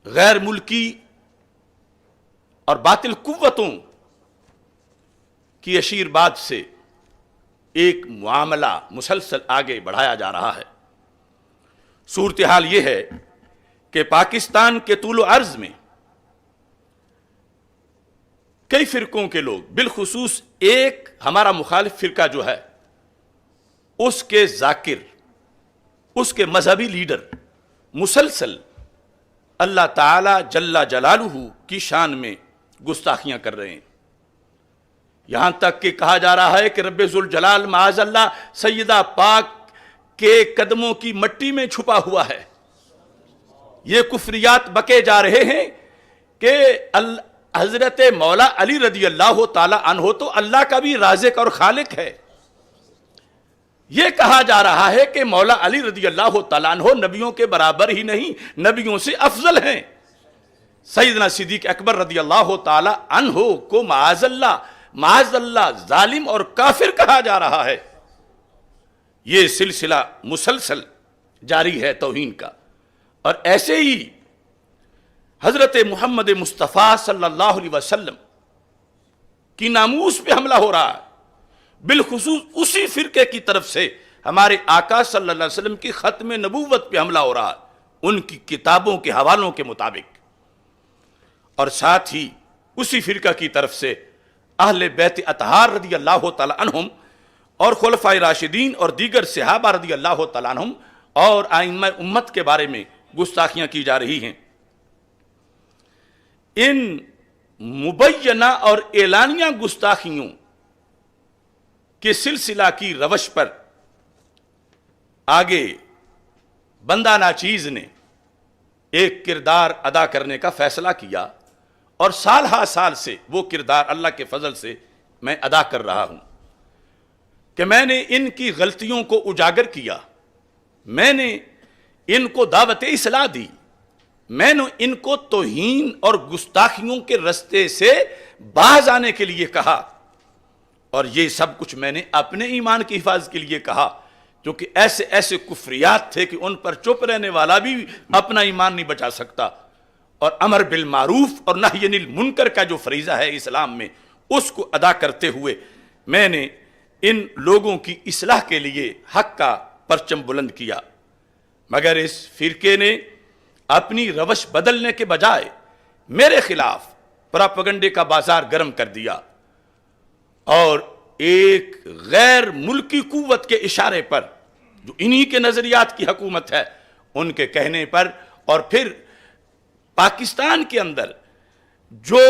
غیر ملکی اور باطل قوتوں کی اشیرباد سے ایک معاملہ مسلسل آگے بڑھایا جا رہا ہے۔ صورتحال یہ ہے کہ پاکستان کے طول و عرض میں کئی فرقوں کے لوگ، بالخصوص ایک ہمارا مخالف فرقہ جو ہے، اس کے ذاکر، اس کے مذہبی لیڈر مسلسل اللہ تعالی جل جلالہ کی شان میں گستاخیاں کر رہے ہیں۔ یہاں تک کہ کہا جا رہا ہے کہ رب ذوالجلال معاذ اللہ سیدہ پاک کے قدموں کی مٹی میں چھپا ہوا ہے۔ یہ کفریات بکے جا رہے ہیں کہ حضرت مولا علی رضی اللہ تعالی عنہ تو اللہ کا بھی رازق اور خالق ہے۔ یہ کہا جا رہا ہے کہ مولا علی رضی اللہ تعالیٰ عنہ نبیوں کے برابر ہی نہیں، نبیوں سے افضل ہیں۔ سیدنا صدیق اکبر رضی اللہ تعالیٰ عنہ کو معاذ اللہ ظالم اور کافر کہا جا رہا ہے۔ یہ سلسلہ مسلسل جاری ہے توہین کا، اور ایسے ہی حضرت محمد مصطفیٰ صلی اللہ علیہ وسلم کی ناموس پہ حملہ ہو رہا ہے، بالخصوص اسی فرقے کی طرف سے ہمارے آقا صلی اللہ علیہ وسلم کی ختم نبوت پہ حملہ ہو رہا ہے ان کی کتابوں کے حوالوں کے مطابق، اور ساتھ ہی اسی فرقہ کی طرف سے اہل بیت اطہار رضی اللہ تعالی عنہم اور خلفائے راشدین اور دیگر صحابہ رضی اللہ تعالی عنہم اور ائمہ امت کے بارے میں گستاخیاں کی جا رہی ہیں۔ ان مبینہ اور اعلانیہ گستاخیوں کے سلسلہ کی روش پر آگے بندہ ناچیز نے ایک کردار ادا کرنے کا فیصلہ کیا، اور سال ہا سال سے وہ کردار اللہ کے فضل سے میں ادا کر رہا ہوں کہ میں نے ان کی غلطیوں کو اجاگر کیا، میں نے ان کو دعوت اصلاح دی، میں نے ان کو توہین اور گستاخیوں کے رستے سے باز آنے کے لیے کہا، اور یہ سب کچھ میں نے اپنے ایمان کی حفاظت کے لیے کہا، کیونکہ ایسے ایسے کفریات تھے کہ ان پر چپ رہنے والا بھی اپنا ایمان نہیں بچا سکتا، اور امر بالمعروف اور نہی عن المنکر کا جو فریضہ ہے اسلام میں، اس کو ادا کرتے ہوئے میں نے ان لوگوں کی اصلاح کے لیے حق کا پرچم بلند کیا، مگر اس فرقے نے اپنی روش بدلنے کے بجائے میرے خلاف پراپیگنڈے کا بازار گرم کر دیا، اور ایک غیر ملکی قوت کے اشارے پر، جو انہی کے نظریات کی حکومت ہے، ان کے کہنے پر، اور پھر پاکستان کے اندر جو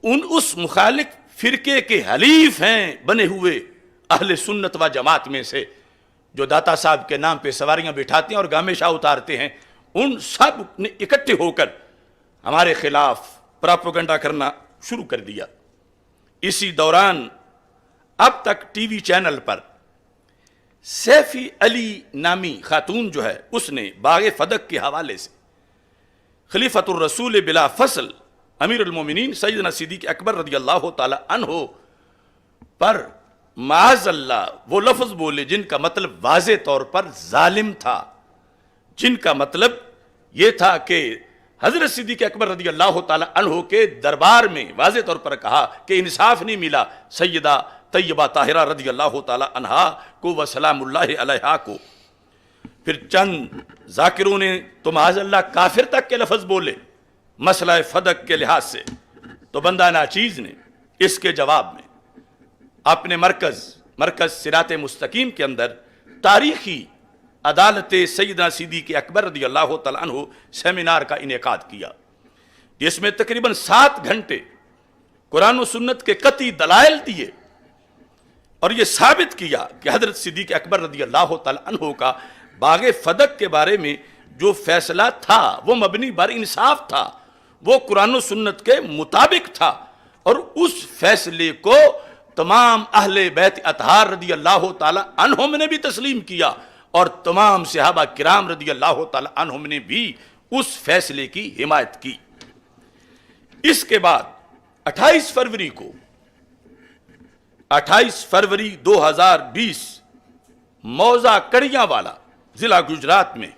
اس مخالف فرقے کے حلیف ہیں بنے ہوئے اہل سنت و جماعت میں سے، جو داتا صاحب کے نام پہ سواریاں بٹھاتے ہیں اور گامے شاہ اتارتے ہیں، ان سب نے اکٹھے ہو کر ہمارے خلاف پراپیگنڈا کرنا شروع کر دیا۔ اسی دوران اب تک ٹی وی چینل پر سیفی علی نامی خاتون جو ہے، اس نے باغ فدق کے حوالے سے خلیفۃ الرسول بلا فصل امیر المومنین سیدنا صدیق اکبر رضی اللہ تعالی عنہ پر معاذ اللہ وہ لفظ بولے جن کا مطلب واضح طور پر ظالم تھا، جن کا مطلب یہ تھا کہ حضرت صدیق اکبر رضی اللہ تعالی عنہ کے دربار میں واضح طور پر کہا کہ انصاف نہیں ملا سیدہ طیبہ طاہرہ رضی اللہ تعالی عنہا کو و سلام اللہ علیہا کو۔ پھر چند ذاکروں نے تو معاذ اللہ کافر تک کے لفظ بولے مسئلہ فدق کے لحاظ سے، تو بندہ ناچیز نے اس کے جواب میں اپنے مرکز صراط مستقیم کے اندر تاریخی عدالت سیدنا صدیق اکبر رضی اللہ تعالیٰ عنہ سیمینار کا انعقاد کیا، جس میں تقریباً 7 گھنٹے قرآن و سنت کے قطعی دلائل دیے، اور یہ ثابت کیا کہ حضرت صدیق اکبر رضی اللہ تعالیٰ عنہ کا باغ فدق کے بارے میں جو فیصلہ تھا وہ مبنی بر انصاف تھا، وہ قرآن و سنت کے مطابق تھا، اور اس فیصلے کو تمام اہل بیت اطہار رضی اللہ تعالی عنہم نے بھی تسلیم کیا، اور تمام صحابہ کرام رضی اللہ تعالی عنہم نے بھی اس فیصلے کی حمایت کی۔ اس کے بعد 28 فروری 2020 موضع کڑیاں والا ضلع گجرات میں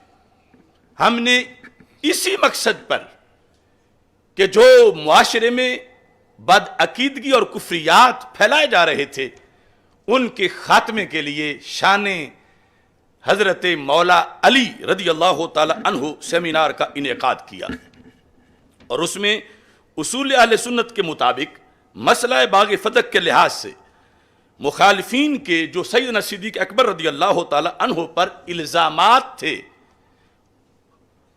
ہم نے اسی مقصد پر کہ جو معاشرے میں بدعقیدگی اور کفریات پھیلائے جا رہے تھے ان کے خاتمے کے لیے شان حضرت مولا علی رضی اللہ تعالی عنہ سیمینار کا انعقاد کیا، اور اس میں اصول اہل سنت کے مطابق مسئلہ باغ فتح کے لحاظ سے مخالفین کے جو سیدنا صدیق اکبر رضی اللہ تعالی عنہ پر الزامات تھے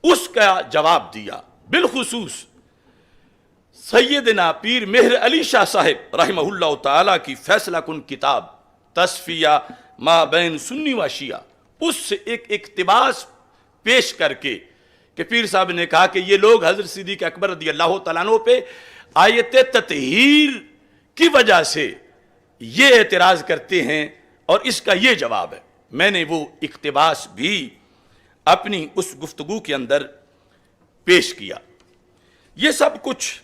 اس کا جواب دیا۔ بالخصوص سیدنا پیر مہر علی شاہ صاحب رحمہ اللہ تعالی کی فیصلہ کن کتاب تصفیہ ما بین سنی و شیعہ، اس سے ایک اقتباس پیش کر کے کہ پیر صاحب نے کہا کہ یہ لوگ حضرت صدیق اکبر رضی اللہ تعالیٰ عنہ پہ آیت تطہیر کی وجہ سے یہ اعتراض کرتے ہیں، اور اس کا یہ جواب ہے۔ میں نے وہ اقتباس بھی اپنی اس گفتگو کے اندر پیش کیا۔ یہ سب کچھ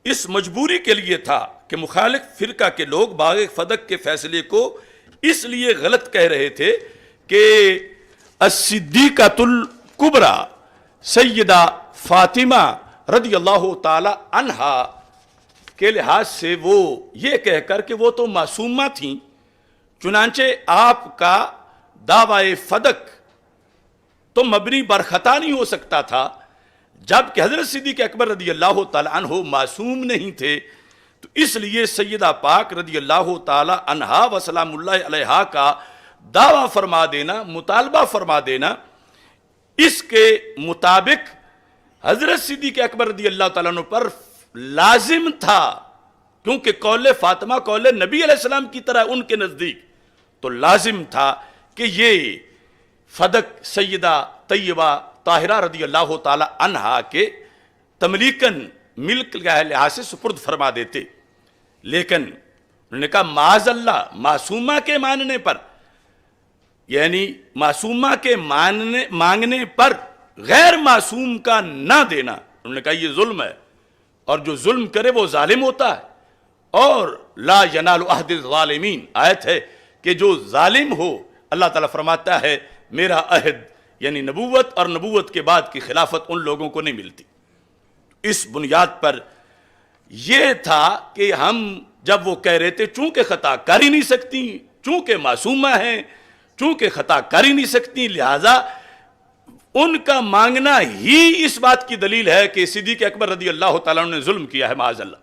اس مجبوری کے لیے تھا کہ مخالف فرقہ کے لوگ باغ فدق کے فیصلے کو اس لیے غلط کہہ رہے تھے کہ الصدیقۃ الکبریٰ سیدہ فاطمہ رضی اللہ تعالی عنہا کے لحاظ سے وہ یہ کہہ کر کہ وہ تو معصومہ تھیں، چنانچہ آپ کا دعوی فدق تو مبنی بر خطا نہیں ہو سکتا تھا، جبکہ حضرت صدیق اکبر رضی اللہ تعالی عنہ معصوم نہیں تھے، تو اس لیے سیدہ پاک رضی اللہ تعالی عنہا و سلام اللہ علیہا کا دعویٰ فرما دینا، مطالبہ فرما دینا، اس کے مطابق حضرت صدیق اکبر رضی اللہ تعالیٰ عنہ پر لازم تھا، کیونکہ قول فاطمہ قول نبی علیہ السلام کی طرح ان کے نزدیک، تو لازم تھا کہ یہ فدق سیدہ طیبہ طاہرہ رضی اللہ تعالی عنہا کے تملیکن ملک کے لحاظ سے سپرد فرما دیتے، لیکن انہوں نے کہا معاذ اللہ معصومہ کے ماننے پر، یعنی معصومہ کے مانگنے پر غیر معصوم کا نہ دینا، انہوں نے کہا یہ ظلم ہے، اور جو ظلم کرے وہ ظالم ہوتا ہے، اور لا ینال عہد الظالمین آیت ہے کہ جو ظالم ہو اللہ تعالیٰ فرماتا ہے میرا عہد، یعنی نبوت اور نبوت کے بعد کی خلافت ان لوگوں کو نہیں ملتی۔ اس بنیاد پر یہ تھا کہ ہم جب وہ کہہ رہے تھے چونکہ خطا کر ہی نہیں سکتی، چونکہ معصومہ ہیں، چونکہ خطا کر ہی نہیں سکتی، لہذا ان کا مانگنا ہی اس بات کی دلیل ہے کہ صدیق اکبر رضی اللہ تعالیٰ عنہ نے ظلم کیا ہے معاذ اللہ۔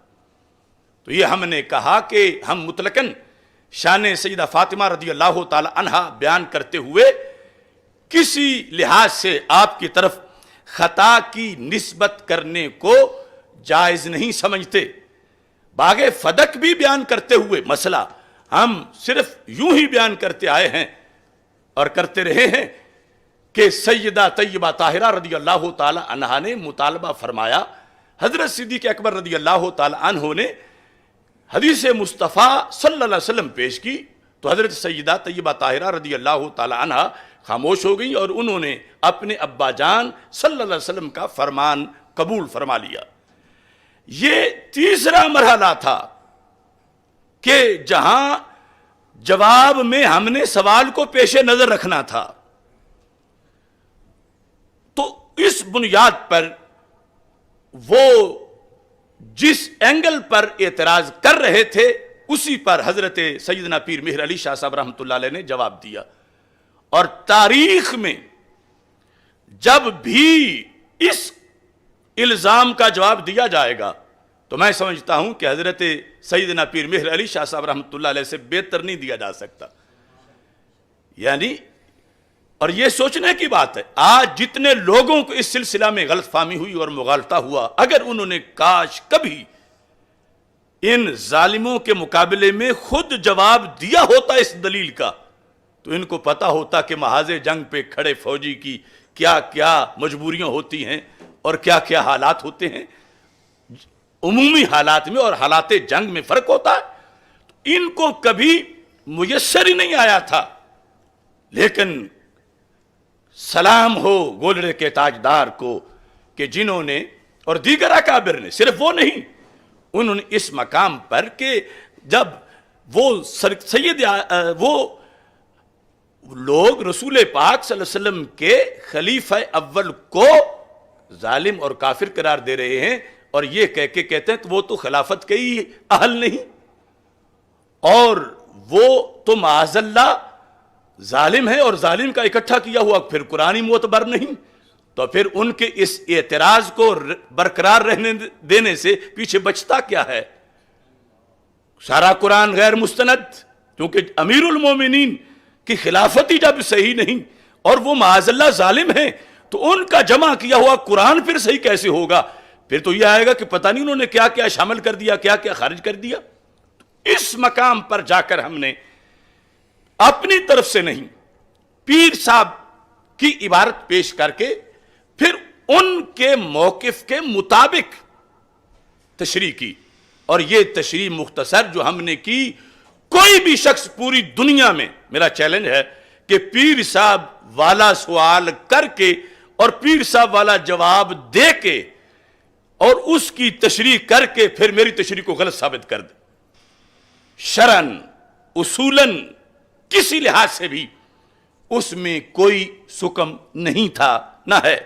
تو یہ ہم نے کہا کہ ہم مطلقاً شان سیدہ فاطمہ رضی اللہ تعالی عنہا بیان کرتے ہوئے کسی لحاظ سے آپ کی طرف خطا کی نسبت کرنے کو جائز نہیں سمجھتے۔ باغ فدق بھی بیان کرتے ہوئے مسئلہ ہم صرف یوں ہی بیان کرتے آئے ہیں اور کرتے رہے ہیں کہ سیدہ طیبہ طاہرہ رضی اللہ تعالی عنہا نے مطالبہ فرمایا، حضرت صدیق اکبر رضی اللہ تعالی عنہ نے حدیث مصطفیٰ صلی اللہ علیہ وسلم پیش کی، تو حضرت سیدہ طیبہ طاہرہ رضی اللہ تعالی عنہا خاموش ہو گئی اور انہوں نے اپنے ابا جان صلی اللہ علیہ وسلم کا فرمان قبول فرما لیا۔ یہ تیسرا مرحلہ تھا کہ جہاں جواب میں ہم نے سوال کو پیش نظر رکھنا تھا، تو اس بنیاد پر وہ جس اینگل پر اعتراض کر رہے تھے اسی پر حضرت سیدنا پیر مہر علی شاہ صاحب رحمۃ اللہ علیہ نے جواب دیا، اور تاریخ میں جب بھی اس الزام کا جواب دیا جائے گا تو میں سمجھتا ہوں کہ حضرت سیدنا پیر مہر علی شاہ صاحب رحمۃ اللہ علیہ سے بہتر نہیں دیا جا سکتا۔ یعنی اور یہ سوچنے کی بات ہے آج جتنے لوگوں کو اس سلسلہ میں غلط فہمی ہوئی اور مغالطہ ہوا، اگر انہوں نے کاش کبھی ان ظالموں کے مقابلے میں خود جواب دیا ہوتا اس دلیل کا، تو ان کو پتا ہوتا کہ محاذ جنگ پہ کھڑے فوجی کی کیا کیا مجبوریاں ہوتی ہیں اور کیا کیا حالات ہوتے ہیں، عمومی حالات میں اور حالات جنگ میں فرق ہوتا ہے۔ ان کو کبھی میسر ہی نہیں آیا تھا، لیکن سلام ہو گولڑے کے تاجدار کو کہ جنہوں نے اور دیگر اکابر نے، صرف وہ نہیں، انہوں نے اس مقام پر کہ جب وہ وہ لوگ رسول پاک صلی اللہ علیہ وسلم کے خلیفہ اول کو ظالم اور کافر قرار دے رہے ہیں، اور یہ کہہ کے کہتے ہیں تو وہ تو خلافت کے ہی اہل نہیں، اور وہ تو معاذ اللہ ظالم ہے، اور ظالم کا اکٹھا کیا ہوا پھر قرآنی معتبر نہیں، تو پھر ان کے اس اعتراض کو برقرار رہنے دینے سے پیچھے بچتا کیا ہے؟ سارا قرآن غیر مستند، کیونکہ امیر المومنین کی خلافت ہی جب صحیح نہیں اور وہ معاذ اللہ ظالم ہیں، تو ان کا جمع کیا ہوا قرآن پھر صحیح کیسے ہوگا؟ پھر تو یہ آئے گا کہ پتہ نہیں انہوں نے کیا کیا شامل کر دیا، کیا کیا خارج کر دیا۔ اس مقام پر جا کر ہم نے اپنی طرف سے نہیں، پیر صاحب کی عبارت پیش کر کے پھر ان کے موقف کے مطابق تشریح کی، اور یہ تشریح مختصر جو ہم نے کی، کوئی بھی شخص پوری دنیا میں، میرا چیلنج ہے کہ پیر صاحب والا سوال کر کے اور پیر صاحب والا جواب دے کے اور اس کی تشریح کر کے پھر میری تشریح کو غلط ثابت کر دے، شرعن اصولاً کسی لحاظ سے بھی اس میں کوئی سکم نہیں تھا، نہ ہے۔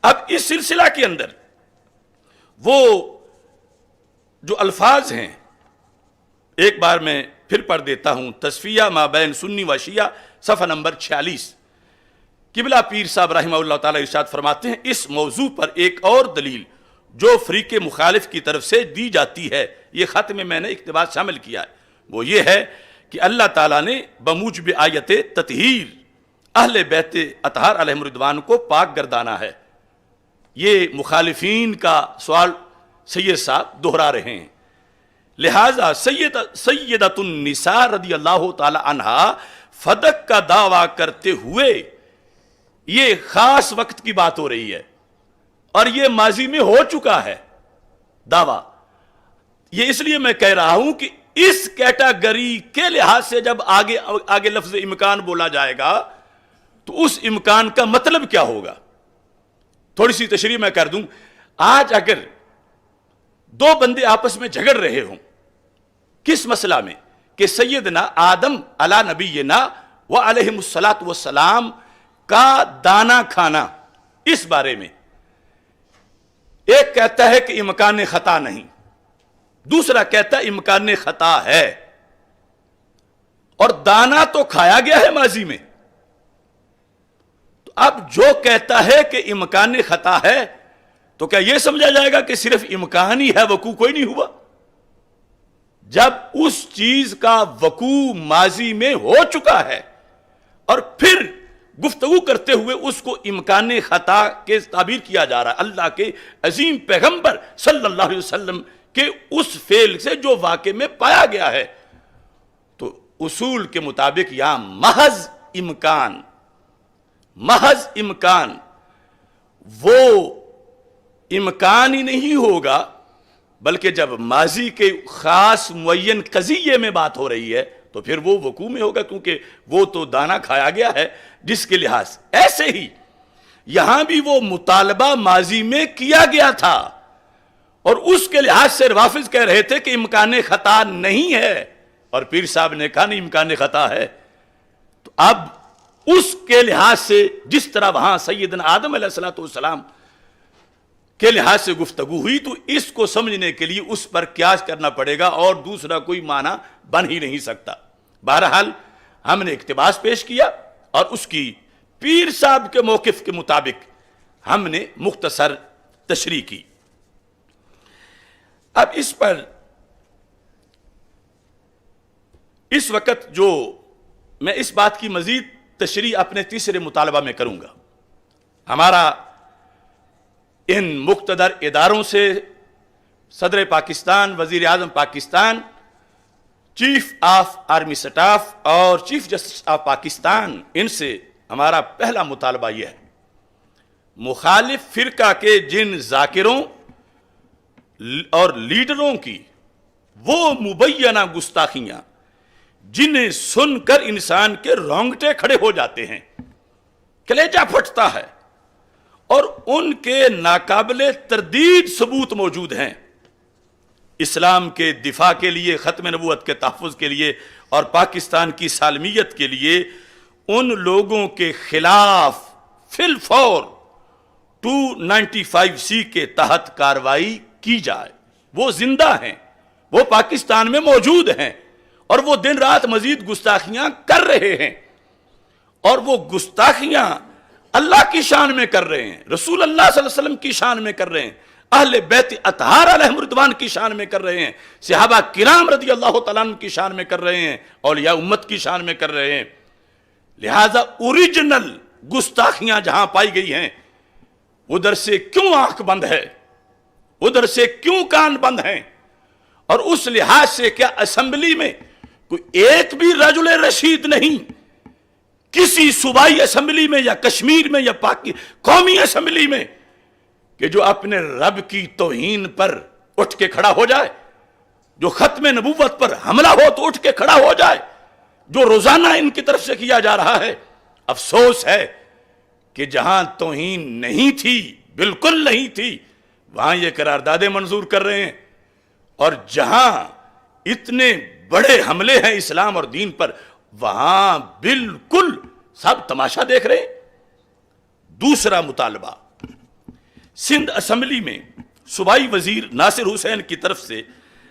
اب اس سلسلہ کے اندر وہ جو الفاظ ہیں ایک بار میں پھر پڑھ دیتا ہوں، تصفیہ ما بین سنی و شیعہ، صفحہ نمبر 46۔ قبلہ پیر صاحب رحمہ اللہ تعالی ارشاد فرماتے ہیں، اس موضوع پر ایک اور دلیل جو فریق مخالف کی طرف سے دی جاتی ہے، یہ خط میں نے اقتباس شامل کیا ہے، وہ یہ ہے کہ اللہ تعالیٰ نے بموجب آیت تطہیر اہل بیت اطہار علیہم رضوان کو پاک گردانا ہے۔ یہ مخالفین کا سوال سید صاحب دہرا رہے ہیں، لہذا سیدۃ النساء رضی اللہ تعالی عنہا فدق کا دعویٰ کرتے ہوئے، یہ خاص وقت کی بات ہو رہی ہے اور یہ ماضی میں ہو چکا ہے دعویٰ، یہ اس لیے میں کہہ رہا ہوں کہ اس کیٹاگری کے لحاظ سے جب آگے لفظ امکان بولا جائے گا تو اس امکان کا مطلب کیا ہوگا؟ تھوڑی سی تشریح میں کر دوں۔ آج اگر دو بندے آپس میں جھگڑ رہے ہوں کس مسئلہ میں کہ سیدنا آدم علی نبینا و علیہم الصلاۃ والسلام کا دانا کھانا، اس بارے میں ایک کہتا ہے کہ امکان خطا نہیں، دوسرا کہتا ہے امکان خطا ہے، اور دانا تو کھایا گیا ہے ماضی میں، تو اب جو کہتا ہے کہ امکان خطا ہے تو کیا یہ سمجھا جائے گا کہ صرف امکان ہی ہے، وقوع کوئی نہیں ہوا؟ جب اس چیز کا وقوع ماضی میں ہو چکا ہے اور پھر گفتگو کرتے ہوئے اس کو امکان خطا کے تعبیر کیا جا رہا ہے، اللہ کے عظیم پیغمبر صلی اللہ علیہ وسلم کے اس فعل سے جو واقع میں پایا گیا ہے، تو اصول کے مطابق یہاں محض امکان وہ امکان ہی نہیں ہوگا، بلکہ جب ماضی کے خاص معین قضیے میں بات ہو رہی ہے تو پھر وہ وقوع میں ہوگا، کیونکہ وہ تو دانا کھایا گیا ہے جس کے لحاظ سے۔ ایسے ہی یہاں بھی وہ مطالبہ ماضی میں کیا گیا تھا اور اس کے لحاظ سے روافض کہہ رہے تھے کہ امکان خطا نہیں ہے، اور پیر صاحب نے کہا نہیں امکان خطا ہے۔ تو اب اس کے لحاظ سے جس طرح وہاں سیدنا آدم علیہ الصلوۃ والسلام کے لحاظ سے گفتگو ہوئی، تو اس کو سمجھنے کے لیے اس پر قیاس کرنا پڑے گا اور دوسرا کوئی معنی بن ہی نہیں سکتا۔ بہرحال ہم نے اقتباس پیش کیا اور اس کی پیر صاحب کے موقف کے مطابق ہم نے مختصر تشریح کی۔ اب اس پر اس وقت جو میں اس بات کی مزید تشریح اپنے تیسرے مطالبہ میں کروں گا، ہمارا ان مقتدر اداروں سے صدر پاکستان، وزیر اعظم Pakistan, chief of army staff اور چیف جسٹس آف پاکستان، ان سے ہمارا پہلا مطالبہ یہ ہے، مخالف فرقہ کے جن ذاکروں اور لیڈروں کی وہ مبینہ گستاخیاں جنہیں سن کر انسان کے رونگٹے کھڑے ہو جاتے ہیں، کلیجہ پھٹتا ہے، اور ان کے ناقابل تردید ثبوت موجود ہیں اسلام کے دفاع کے لیے، ختم نبوت کے تحفظ کے لیے اور پاکستان کی سالمیت کے لیے، ان لوگوں کے خلاف فی الفور 295C کے تحت کارروائی کی جائے. وہ زندہ ہیں, وہ پاکستان میں موجود ہیں, اور وہ دن رات مزید گستاخیاں کر رہے ہیں, اور وہ گستاخیاں اللہ کی شان میں کر رہے ہیں, رسول اللہ صلی اللہ علیہ وسلم کی شان میں کر رہے ہیں, اہل بیت اطہار علیہم رضوان کی شان میں کر رہے ہیں, صحابہ کرام رضی اللہ تعالیٰ عنہ کی شان میں کر رہے ہیں, اولیاء امت کی شان میں کر رہے ہیں. لہذا اوریجنل گستاخیاں جہاں پائی گئی ہیں, ادھر سے کیوں آنکھ بند ہے, ادھر سے کیوں کان بند ہیں؟ اور اس لحاظ سے کیا اسمبلی میں کوئی ایک بھی رجل رشید نہیں, کسی صوبائی اسمبلی میں یا کشمیر میں یا قومی اسمبلی میں, کہ جو اپنے رب کی توہین پر اٹھ کے کھڑا ہو جائے, جو ختم نبوت پر حملہ ہو تو اٹھ کے کھڑا ہو جائے, جو روزانہ ان کی طرف سے کیا جا رہا ہے. افسوس ہے کہ جہاں توہین نہیں تھی, بالکل نہیں تھی, وہاں یہ قراردادیں منظور کر رہے ہیں, اور جہاں اتنے بڑے حملے ہیں اسلام اور دین پر, وہاں بالکل سب تماشا دیکھ رہے ہیں. دوسرا مطالبہ, سندھ اسمبلی میں صوبائی وزیر ناصر حسین کی طرف سے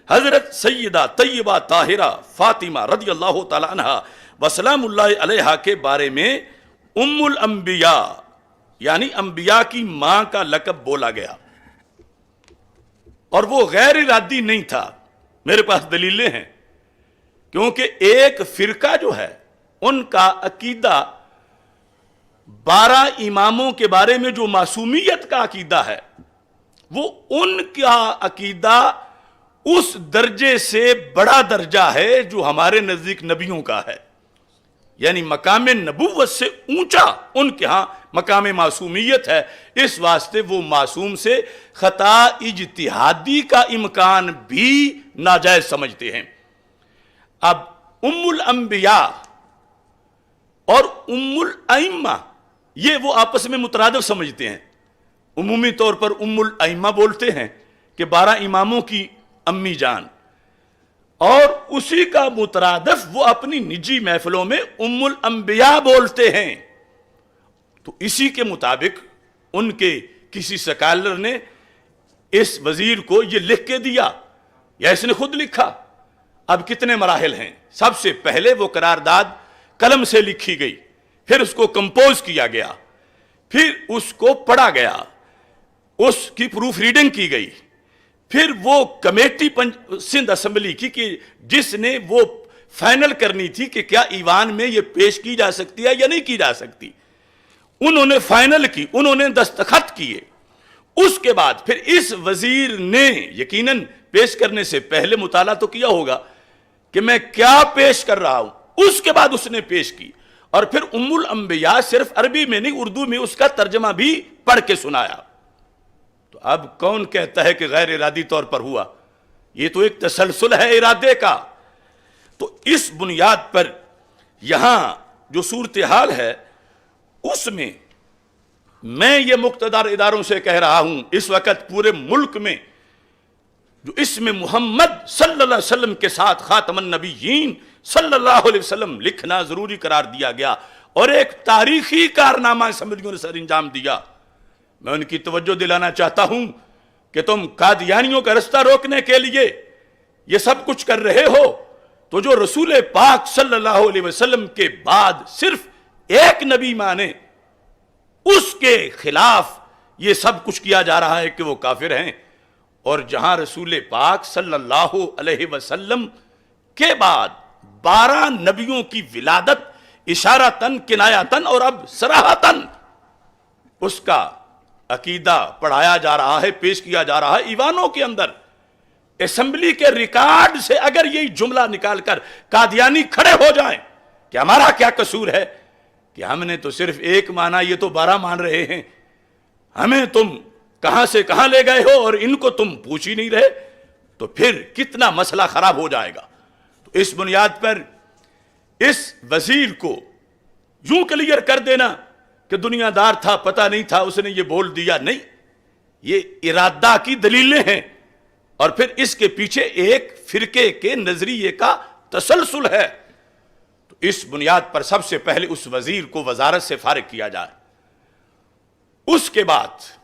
حضرت سیدہ طیبہ طاہرہ فاطمہ رضی اللہ تعالی عنہا وسلام اللہ علیہا کے بارے میں ام الانبیاء یعنی انبیاء کی ماں کا لقب بولا گیا, اور وہ غیر ارادی نہیں تھا. میرے پاس دلیلیں ہیں, کیونکہ ایک فرقہ جو ہے ان کا عقیدہ 12 اماموں کے بارے میں جو معصومیت کا عقیدہ ہے, وہ ان کا عقیدہ اس درجے سے بڑا درجہ ہے جو ہمارے نزدیک نبیوں کا ہے, یعنی مقام نبوت سے اونچا ان کے ہاں مقام معصومیت ہے. اس واسطے وہ معصوم سے خطا اجتہادی کا امکان بھی ناجائز سمجھتے ہیں. اب ام الانبیاء اور ام الائمہ یہ وہ آپس میں مترادف سمجھتے ہیں. عمومی طور پر ام الائمہ بولتے ہیں کہ 12 اماموں کی امی جان, اور اسی کا مترادف وہ اپنی نجی محفلوں میں ام الانبیاء بولتے ہیں. تو اسی کے مطابق ان کے کسی سکالر نے اس وزیر کو یہ لکھ کے دیا, یا اس نے خود لکھا. اب کتنے مراحل ہیں. سب سے پہلے وہ قرارداد قلم سے لکھی گئی, پھر اس کو کمپوز کیا گیا, پھر اس کو پڑھا گیا, اس کی پروف ریڈنگ کی گئی, پھر وہ کمیٹی سندھ اسمبلی کی کہ جس نے وہ فائنل کرنی تھی کہ کیا ایوان میں یہ پیش کی جا سکتی ہے یا نہیں کی جا سکتی, انہوں نے فائنل کی, انہوں نے دستخط کیے. اس کے بعد پھر اس وزیر نے یقیناً پیش کرنے سے پہلے مطالعہ تو کیا ہوگا کہ میں کیا پیش کر رہا ہوں. اس کے بعد اس نے پیش کی, اور پھر ام الانبیاء صرف عربی میں نہیں اردو میں اس کا ترجمہ بھی پڑھ کے سنایا. تو اب کون کہتا ہے کہ غیر ارادی طور پر ہوا؟ یہ تو ایک تسلسل ہے ارادے کا. تو اس بنیاد پر یہاں جو صورتحال ہے اس میں یہ مقتدر اداروں سے کہہ رہا ہوں, اس وقت پورے ملک میں جو اسم محمد صلی اللہ علیہ وسلم کے ساتھ خاتم النبیین صلی اللہ علیہ وسلم لکھنا ضروری قرار دیا گیا, اور ایک تاریخی کارنامہ اسمبلیوں نے سر انجام دیا. میں ان کی توجہ دلانا چاہتا ہوں کہ تم قادیانیوں کا رستہ روکنے کے لیے یہ سب کچھ کر رہے ہو, تو جو رسول پاک صلی اللہ علیہ وسلم کے بعد صرف ایک نبی مانے, اس کے خلاف یہ سب کچھ کیا جا رہا ہے کہ وہ کافر ہیں. اور جہاں رسول پاک صلی اللہ علیہ وسلم کے بعد 12 نبیوں کی ولادت اشارتاً کنایتاً اور اب صراحتاً اس کا عقیدہ پڑھایا جا رہا ہے, پیش کیا جا رہا ہے ایوانوں کے اندر. اسمبلی کے ریکارڈ سے اگر یہی جملہ نکال کر قادیانی کھڑے ہو جائیں کہ ہمارا کیا قصور ہے کہ ہم نے تو صرف ایک مانا, یہ تو 12 مان رہے ہیں, ہمیں تم کہاں سے کہاں لے گئے ہو اور ان کو تم پوچھ ہی نہیں رہے, تو پھر کتنا مسئلہ خراب ہو جائے گا. تو اس بنیاد پر اس وزیر کو یوں کلیئر کر دینا کہ دنیا دار تھا, پتہ نہیں تھا, اس نے یہ بول دیا, نہیں, یہ ارادہ کی دلیلیں ہیں, اور پھر اس کے پیچھے ایک فرقے کے نظریے کا تسلسل ہے. تو اس بنیاد پر سب سے پہلے اس وزیر کو وزارت سے فارغ کیا جائے. اس کے بعد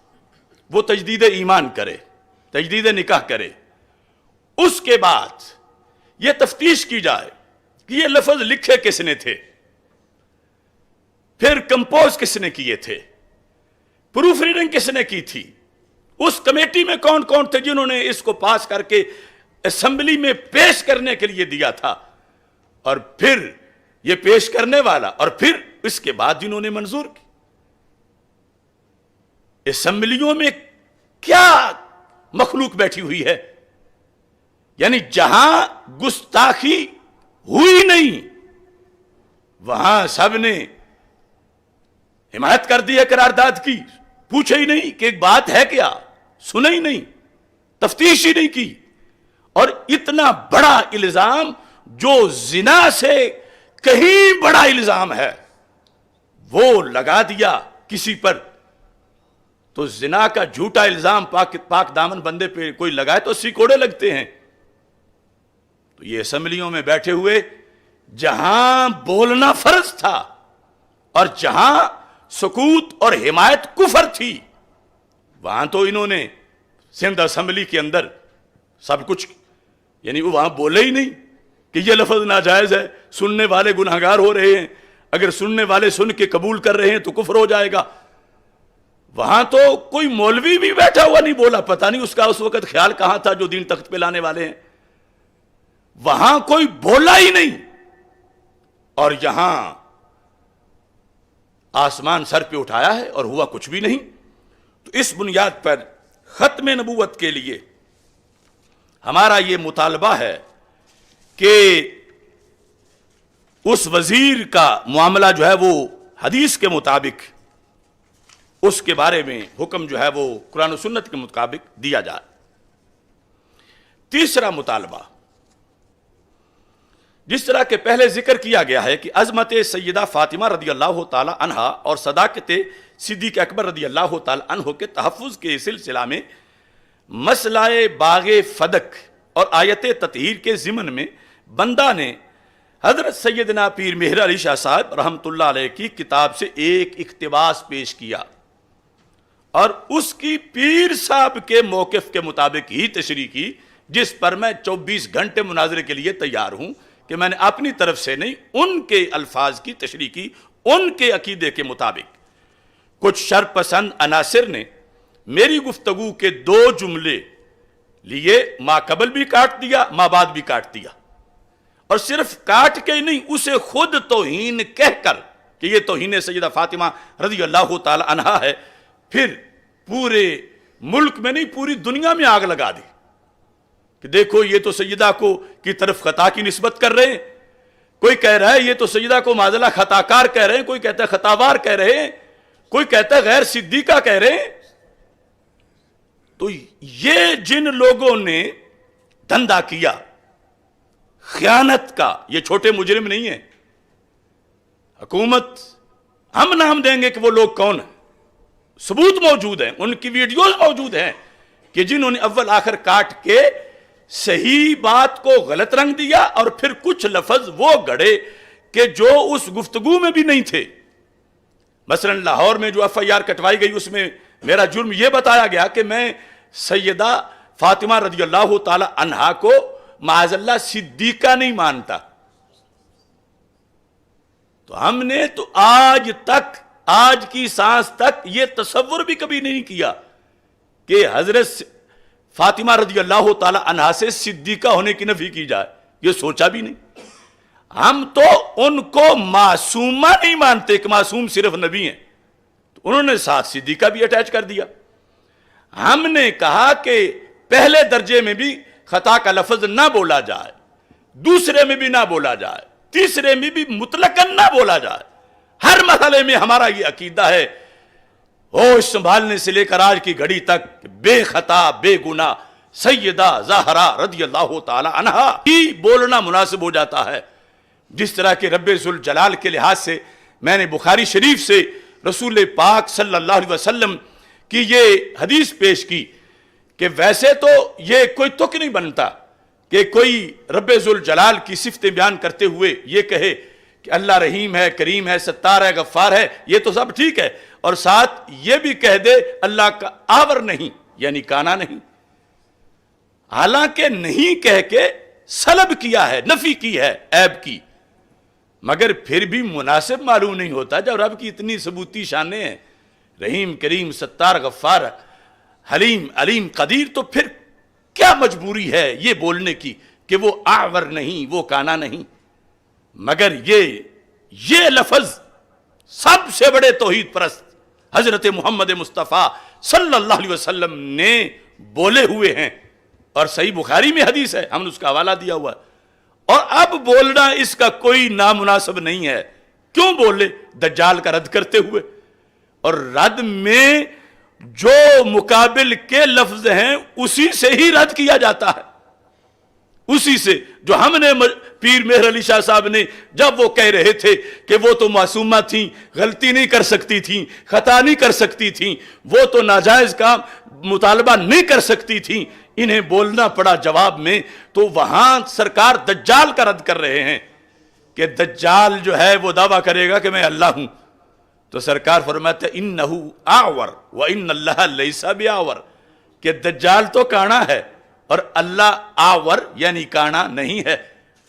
وہ تجدید ایمان کرے، تجدید نکاح کرے، اس کے بعد یہ تفتیش کی جائے کہ یہ لفظ لکھے کس نے تھے، پھر کمپوز کس نے کیے تھے، پروف ریڈنگ کس نے کی تھی، اس کمیٹی میں کون کون تھے جنہوں نے اس کو پاس کر کے اسمبلی میں پیش کرنے کے لیے دیا تھا، اور پھر یہ پیش کرنے والا، اور پھر اس کے بعد جنہوں نے منظور کی۔ اسمبلیوں میں کیا مخلوق بیٹھی ہوئی ہے، یعنی جہاں گستاخی ہوئی نہیں وہاں سب نے حمایت کر دی ہے قرارداد کی، پوچھے ہی نہیں کہ ایک بات ہے کیا، سنے ہی نہیں، تفتیش ہی نہیں کی، اور اتنا بڑا الزام جو زنا سے کہیں بڑا الزام ہے وہ لگا دیا کسی پر۔ تو زنا کا جھوٹا الزام پاک دامن بندے پہ کوئی لگائے تو 80 کوڑے لگتے ہیں۔ تو یہ اسمبلیوں میں بیٹھے ہوئے جہاں بولنا فرض تھا اور جہاں سکوت اور حمایت کفر تھی، وہاں تو انہوں نے سندھ اسمبلی کے اندر سب کچھ، یعنی وہ وہاں بولے ہی نہیں کہ یہ لفظ ناجائز ہے، سننے والے گناہگار ہو رہے ہیں، اگر سننے والے سن کے قبول کر رہے ہیں تو کفر ہو جائے گا۔ وہاں تو کوئی مولوی بھی بیٹھا ہوا نہیں بولا، پتہ نہیں اس کا اس وقت خیال کہاں تھا جو دین تخت پہ لانے والے ہیں، وہاں کوئی بولا ہی نہیں، اور یہاں آسمان سر پہ اٹھایا ہے اور ہوا کچھ بھی نہیں۔ تو اس بنیاد پر ختم نبوت کے لیے ہمارا یہ مطالبہ ہے کہ اس وزیر کا معاملہ جو ہے وہ حدیث کے مطابق، اس کے بارے میں حکم جو ہے وہ قرآن و سنت کے مطابق دیا جائے۔ تیسرا مطالبہ، جس طرح کہ پہلے ذکر کیا گیا ہے کہ عظمت سیدہ فاطمہ رضی اللہ تعالی عنہا اور صداقت صدیق اکبر رضی اللہ تعالی عنہ کے تحفظ کے سلسلہ میں مسئلہ باغ فدق اور آیت تطہیر کے ضمن میں بندہ نے حضرت سیدنا پیر مہر علی شاہ صاحب رحمۃ اللہ علیہ کی کتاب سے ایک اقتباس پیش کیا، اور اس کی پیر صاحب کے موقف کے مطابق ہی تشریح کی، جس پر میں 24 گھنٹے مناظرے کے لیے تیار ہوں کہ میں نے اپنی طرف سے نہیں، ان کے الفاظ کی تشریح کی، ان کے عقیدے کے مطابق۔ کچھ شر پسند عناصر نے میری گفتگو کے 2 جملے لیے، ما قبل بھی کاٹ دیا، ما بعد بھی کاٹ دیا، اور صرف کاٹ کے ہی نہیں، اسے خود توہین کہہ کر کہ یہ توہین سیدہ فاطمہ رضی اللہ تعالی عنہا ہے، پھر پورے ملک میں نہیں پوری دنیا میں آگ لگا دی کہ دیکھو یہ تو سیدہ کو کی طرف خطا کی نسبت کر رہے ہیں، کوئی کہہ رہا ہے یہ تو سیدہ کو معذلہ خطا کار کہہ رہے ہیں، کوئی کہتا ہے خطاوار کہہ رہے ہیں، کوئی کہتا ہے غیر صدیقہ کہہ رہے ہیں۔ تو یہ جن لوگوں نے دھندا کیا خیانت کا، یہ چھوٹے مجرم نہیں ہیں، حکومت ہم نام دیں گے کہ وہ لوگ کون ہیں، ثبوت موجود ہیں، ان کی ویڈیوز موجود ہیں کہ جنہوں نے اول آخر کاٹ کے صحیح بات کو غلط رنگ دیا، اور پھر کچھ لفظ وہ گڑے کہ جو اس گفتگو میں بھی نہیں تھے۔ مثلا لاہور میں جو FIR کٹوائی گئی، اس میں میرا جرم یہ بتایا گیا کہ میں سیدہ فاطمہ رضی اللہ تعالی عنہا کو معاذ اللہ صدیقہ نہیں مانتا۔ تو ہم نے تو آج تک، آج کی سانس تک یہ تصور بھی کبھی نہیں کیا کہ حضرت فاطمہ رضی اللہ تعالی عنہا سے صدیقہ ہونے کی نفی کی جائے، یہ سوچا بھی نہیں۔ ہم تو ان کو معصومہ نہیں مانتے کہ معصوم صرف نبی ہیں، تو انہوں نے ساتھ صدیقہ بھی اٹیچ کر دیا۔ ہم نے کہا کہ پہلے درجے میں بھی خطا کا لفظ نہ بولا جائے، دوسرے میں بھی نہ بولا جائے، تیسرے میں بھی مطلقاً نہ بولا جائے۔ ہر مرحلے میں ہمارا یہ عقیدہ ہے، ہوش سنبھالنے سے لے کر آج کی گھڑی تک بے خطا بے گناہ سیدہ زہرا رضی اللہ تعالی عنہا ہی بولنا مناسب ہو جاتا ہے۔ جس طرح کہ رب ذوالجلال کے لحاظ سے میں نے بخاری شریف سے رسول پاک صلی اللہ علیہ وسلم کی یہ حدیث پیش کی کہ ویسے تو یہ کوئی تک نہیں بنتا کہ کوئی رب ذوالجلال کی صفتیں بیان کرتے ہوئے یہ کہے کہ اللہ رحیم ہے، کریم ہے، ستار ہے، غفار ہے، یہ تو سب ٹھیک ہے، اور ساتھ یہ بھی کہہ دے اللہ کا آور نہیں یعنی کانا نہیں، حالانکہ نہیں کہہ کے سلب کیا ہے، نفی کی ہے عیب کی، مگر پھر بھی مناسب معلوم نہیں ہوتا جب رب کی اتنی ثبوتی شانیں ہیں، رحیم کریم ستار غفار حلیم علیم قدیر، تو پھر کیا مجبوری ہے یہ بولنے کی کہ وہ آور نہیں، وہ کانا نہیں؟ مگر یہ لفظ سب سے بڑے توحید پرست حضرت محمد مصطفیٰ صلی اللہ علیہ وسلم نے بولے ہوئے ہیں، اور صحیح بخاری میں حدیث ہے، ہم نے اس کا حوالہ دیا ہوا ہے، اور اب بولنا اس کا کوئی نامناسب نہیں ہے۔ کیوں بولے؟ دجال کا رد کرتے ہوئے، اور رد میں جو مقابل کے لفظ ہیں اسی سے ہی رد کیا جاتا ہے، اسی سے جو ہم نے پیر مہر علی شاہ صاحب نے جب وہ کہہ رہے تھے کہ وہ تو معصومہ تھیں، غلطی نہیں کر سکتی تھیں، خطا نہیں کر سکتی تھیں، وہ تو ناجائز کام مطالبہ نہیں کر سکتی تھیں، انہیں بولنا پڑا جواب میں، تو وہاں سرکار دجال کا رد کر رہے ہیں کہ دجال جو ہے وہ دعویٰ کرے گا کہ میں اللہ ہوں، تو سرکار فرماتے ہیں انہو آور وان اللہ لیس بیاور، کہ دجال تو کانا ہے اور اللہ آور یعنی کانا نہیں ہے۔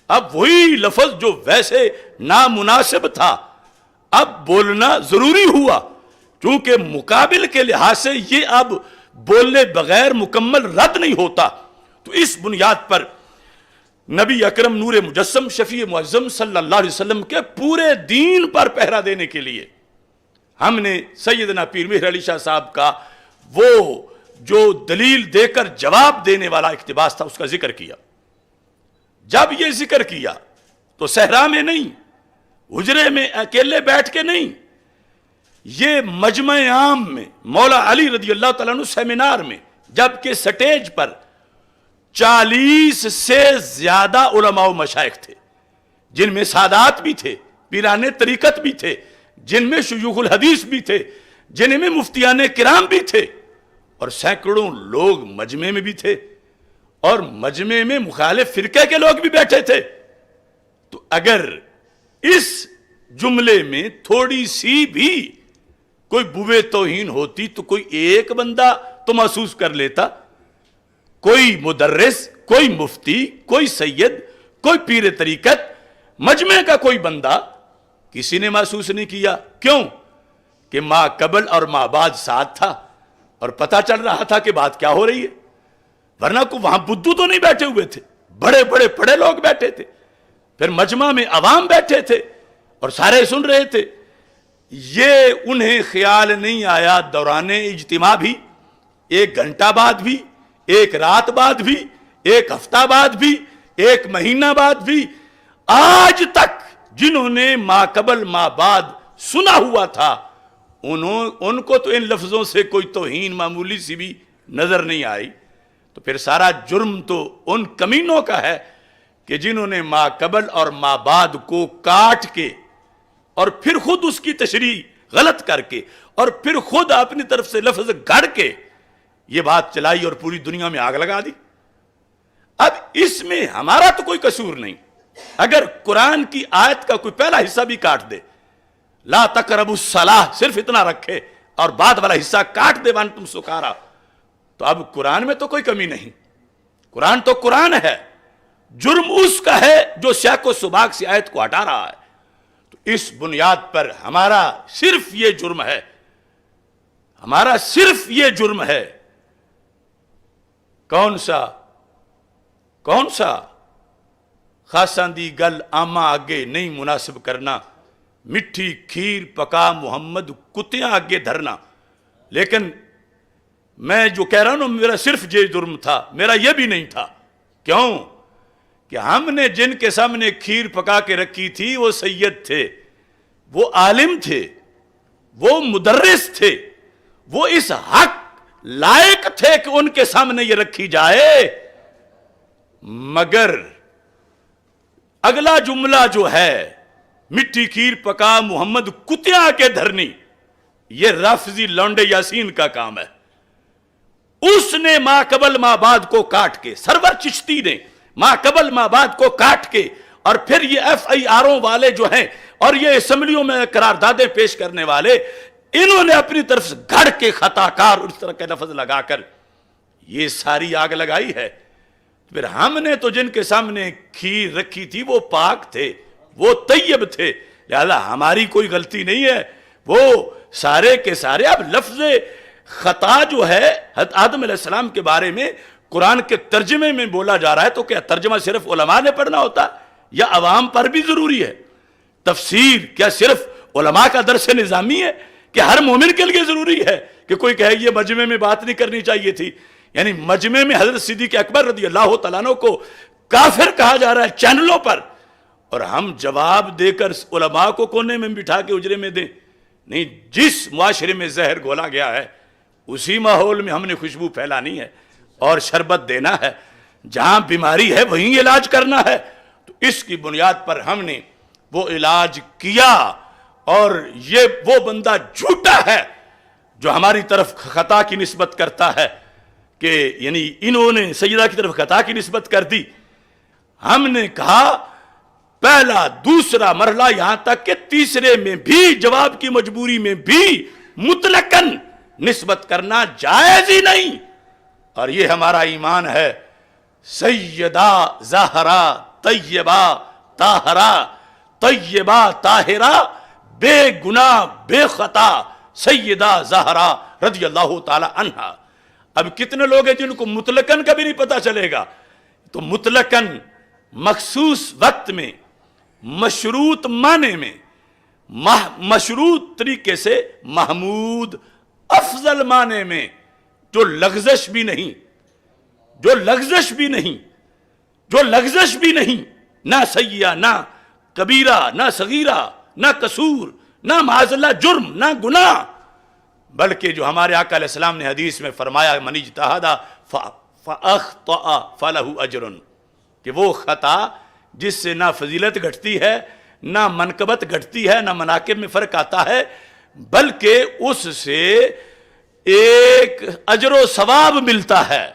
اب وہی لفظ جو ویسے نامناسب تھا اب بولنا ضروری ہوا، کیونکہ مقابل کے لحاظ سے یہ اب بولنے بغیر مکمل رد نہیں ہوتا۔ تو اس بنیاد پر نبی اکرم نور مجسم شفیع معظم صلی اللہ علیہ وسلم کے پورے دین پر پہرا دینے کے لیے ہم نے سیدنا پیر مہر علی شاہ صاحب کا وہ جو دلیل دے کر جواب دینے والا اقتباس تھا اس کا ذکر کیا۔ جب یہ ذکر کیا تو صحرا میں نہیں، حجرے میں اکیلے بیٹھ کے نہیں، یہ مجمع عام میں مولا علی رضی اللہ تعالیٰ عنہ سیمینار میں، جبکہ سٹیج پر 40 سے زیادہ علماء و مشائخ تھے، جن میں سادات بھی تھے، پیران طریقت بھی تھے، جن میں شیوخ الحدیث بھی تھے، جن میں مفتیان کرام بھی تھے، اور سینکڑوں لوگ مجمع میں بھی تھے، اور مجمع میں مخالف فرقے کے لوگ بھی بیٹھے تھے۔ تو اگر اس جملے میں تھوڑی سی بھی کوئی بوئے توہین ہوتی تو کوئی ایک بندہ تو محسوس کر لیتا، کوئی مدرس، کوئی مفتی، کوئی سید، کوئی پیر طریقت، مجمع کا کوئی بندہ، کسی نے محسوس نہیں کیا۔ کیوں؟ کہ ما قبل اور ما بعد ساتھ تھا اور پتہ چل رہا تھا کہ بات کیا ہو رہی ہے، ورنہ کو وہاں بدو تو نہیں بیٹھے ہوئے تھے، بڑے بڑے پڑھے لوگ بیٹھے تھے، پھر مجمع میں عوام بیٹھے تھے اور سارے سن رہے تھے۔ یہ انہیں خیال نہیں آیا دوران اجتماع بھی، ایک گھنٹہ بعد بھی، ایک رات بعد بھی، ایک ہفتہ بعد بھی، ایک مہینہ بعد بھی، آج تک جنہوں نے ما قبل ما بعد سنا ہوا تھا ان کو تو ان لفظوں سے کوئی توہین معمولی سی بھی نظر نہیں آئی۔ تو پھر سارا جرم تو ان کمینوں کا ہے کہ جنہوں نے ما قبل اور ما بعد کو کاٹ کے اور پھر خود اس کی تشریح غلط کر کے اور پھر خود اپنی طرف سے لفظ گڑھ کے یہ بات چلائی اور پوری دنیا میں آگ لگا دی۔ اب اس میں ہمارا تو کوئی قصور نہیں، اگر قرآن کی آیت کا کوئی پہلا حصہ بھی کاٹ دے، لا تقربوا الصلاۃ صرف اتنا رکھے اور بعد والا حصہ کاٹ دے وانتم سکارا، تو اب قرآن میں تو کوئی کمی نہیں، قرآن تو قرآن ہے، جرم اس کا ہے جو سیاق و سباق سے آیت کو ہٹا رہا ہے۔ تو اس بنیاد پر ہمارا صرف یہ جرم ہے، ہمارا صرف یہ جرم ہے۔ کون سا خاصاں دی گل آما آگے نہیں مناسب کرنا، مٹھی کھیر پکا محمد کتیاں آگے دھرنا۔ لیکن میں جو کہہ رہا ہوں میرا صرف یہ جرم تھا، میرا یہ بھی نہیں تھا۔ کیوں؟ کہ ہم نے جن کے سامنے کھیر پکا کے رکھی تھی وہ سید تھے، وہ عالم تھے، وہ مدرس تھے، وہ اس حق لائق تھے کہ ان کے سامنے یہ رکھی جائے۔ مگر اگلا جملہ جو ہے مٹھی کھیر پکا محمد کتیاں کے دھرنی، یہ رافضی لونڈے یاسین کا کام ہے۔ اس نے ما قبل ما بعد کو کاٹ کے، سرور چشتی نے ما قبل ما بعد کو کاٹ کے، اور پھر یہ ایف آئی آروں والے جو ہیں اور یہ اسمبلیوں میں قراردادیں پیش کرنے والے، انہوں نے اپنی طرف سے گھڑ کے خطا کار اور اس طرح کے لفظ لگا کر یہ ساری آگ لگائی ہے. پھر ہم نے تو جن کے سامنے کھیر رکھی تھی وہ پاک تھے، وہ طیب تھے، لہذا ہماری کوئی غلطی نہیں ہے. وہ سارے کے سارے. اب لفظ خطا جو ہے حضرت آدم علیہ السلام کے بارے میں قرآن کے ترجمے میں بولا جا رہا ہے، تو کیا ترجمہ صرف علماء نے پڑھنا ہوتا یا عوام پر بھی ضروری ہے؟ تفسیر کیا صرف علماء کا درس نظامی ہے کہ ہر مومن کے لیے ضروری ہے کہ کوئی کہے یہ مجمع میں بات نہیں کرنی چاہیے تھی؟ یعنی مجمع میں حضرت صدیق اکبر رضی اللہ تعالیٰ عنہ کو کافر کہا جا رہا ہے چینلوں پر، اور ہم جواب دے کر علماء کو کونے میں بٹھا کے اجرے میں دیں؟ نہیں، جس معاشرے میں زہر گھولا گیا ہے اسی ماحول میں ہم نے خوشبو پھیلانی ہے اور شربت دینا ہے. جہاں بیماری ہے وہیں علاج کرنا ہے. تو اس کی بنیاد پر ہم نے وہ علاج کیا. اور یہ وہ بندہ جھوٹا ہے جو ہماری طرف خطا کی نسبت کرتا ہے کہ یعنی انہوں نے سیدہ کی طرف خطا کی نسبت کر دی. ہم نے کہا پہلا دوسرا مرحلہ یہاں تک کہ تیسرے میں بھی جواب کی مجبوری میں بھی مطلقاً نسبت کرنا جائز ہی نہیں. اور یہ ہمارا ایمان ہے. سیدہ زہرا طیبہ طاہرہ، طیبہ طاہرہ بے گناہ بے خطا سیدہ زہرا رضی اللہ تعالی عنہا. اب کتنے لوگ ہیں جن کو مطلقاً کبھی نہیں پتا چلے گا؟ تو مطلقاً مخصوص وقت میں، مشروط معنی میں، مشروط طریقے سے، محمود افضل معنی میں، جو لغزش بھی نہیں، جو لغزش بھی نہیں، جو لغزش بھی نہیں، نہ سیئہ، نہ کبیرہ، نہ صغیرہ، نہ قصور، نہ معاذ اللہ جرم، نہ گناہ، بلکہ جو ہمارے آقا علیہ السلام نے حدیث میں فرمایا من اجتہد فاخطأ فلہ اجر، کہ وہ خطا جس سے نہ فضیلت گھٹتی ہے، نہ منقبت گھٹتی ہے، نہ مناقب میں فرق آتا ہے، بلکہ اس سے ایک اجر و ثواب ملتا ہے.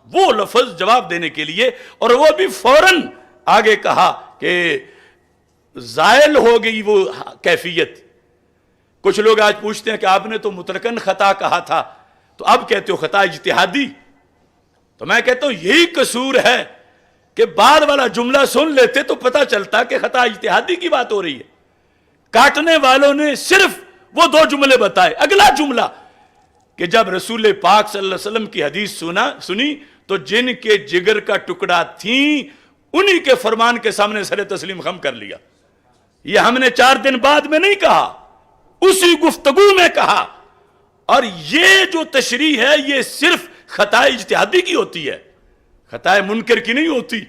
وہ لفظ جواب دینے کے لیے، اور وہ بھی فوراً آگے کہا کہ زائل ہو گئی وہ کیفیت. کچھ لوگ آج پوچھتے ہیں کہ آپ نے تو مطلقاً خطا کہا تھا، تو اب کہتے ہو خطا اجتہادی. تو میں کہتا ہوں یہی قصور ہے کہ بعد والا جملہ سن لیتے تو پتہ چلتا کہ خطا اجتہادی کی بات ہو رہی ہے. کاٹنے والوں نے صرف وہ دو جملے بتائے. اگلا جملہ کہ جب رسول پاک صلی اللہ علیہ وسلم کی حدیث سنی تو جن کے جگر کا ٹکڑا تھیں انہی کے فرمان کے سامنے سر تسلیم خم کر لیا. یہ ہم نے 4 دن بعد میں نہیں کہا، اسی گفتگو میں کہا. اور یہ جو تشریح ہے یہ صرف خطا اجتہادی کی ہوتی ہے، خطا منکر کی نہیں ہوتی.